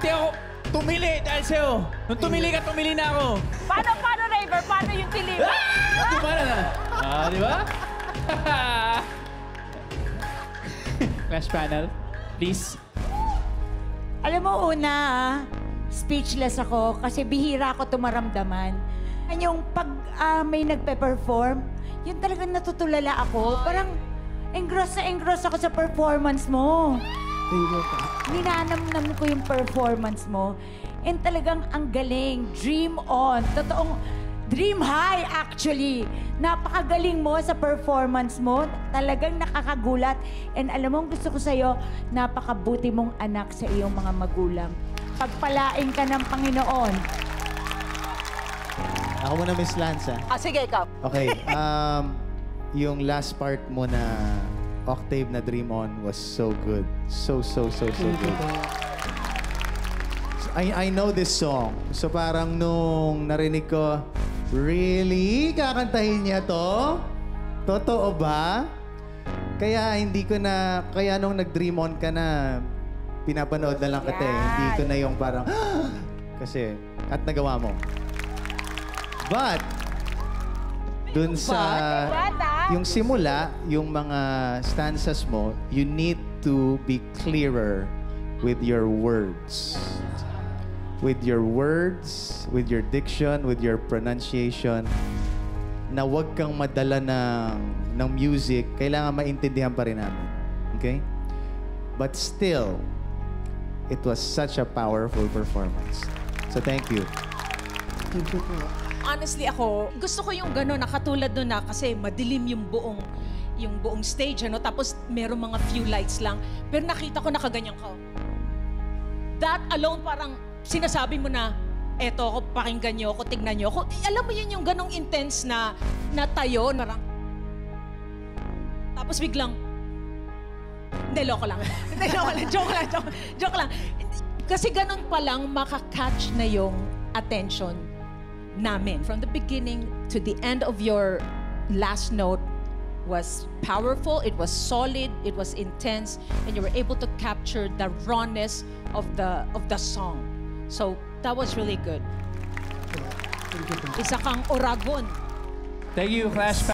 Kasi ako tumili dahil sa'yo. Nung tumili ka, tumili na ako. Paano, Raver? Paano yung tili? Gumana na. Di ba? Clash panel, please. Alam mo, una, speechless ako kasi bihira ako tumaramdaman. Yung pag may nagpe-perform, yun talagang natutulala ako. Parang engross ako sa performance mo. Ninanamnam ko yung performance mo. And talagang ang galing. Dream on. Totoong dream high, actually. Napakagaling mo sa performance mo. Talagang nakakagulat. And alam mo, gusto ko sa'yo, napakabuti mong anak sa iyong mga magulang. Pagpalain ka ng Panginoon. Ako muna, Miss Lanza. Sige, ikaw. Okay, yung last part mo na octave na Dream On was so good. So good. I know this song. So parang nung narinig ko, really? Kakantahin niya to? Totoo ba? Kaya hindi ko na, kaya nung nag-Dream On ka na, pinapanood na lang kita eh. Hindi ko na yung parang, kasi, at nagawa mo. But, dun sa, yung simula, yung mga stanzas mo, you need to be clearer with your words. With your words, with your diction, with your pronunciation, na huwag kang madala ng music, kailangan maintindihan pa rin namin. Okay? But still, it was such a powerful performance. So thank you. Thank you po. Honestly ako, gusto ko yung gano'n, nakatulad doon na kasi madilim yung buong stage, ano? Tapos merong mga few lights lang. Pero nakita ko nakaganyan ka. That alone parang sinasabi mo na, eto ako, pakinggan niyo ako, tignan niyo ako. Alam mo yun yung ganong intense na tayo, narang. Tapos biglang, hindi, loko lang. Hindi, loko lang. Joke lang. Kasi ganon pa lang makakatch na yung attention namin. From the beginning to the end of your last note was powerful, it was solid, it was intense, and you were able to capture the rawness of the song. So that was really good. Isa kang Oragon. Thank you, Clash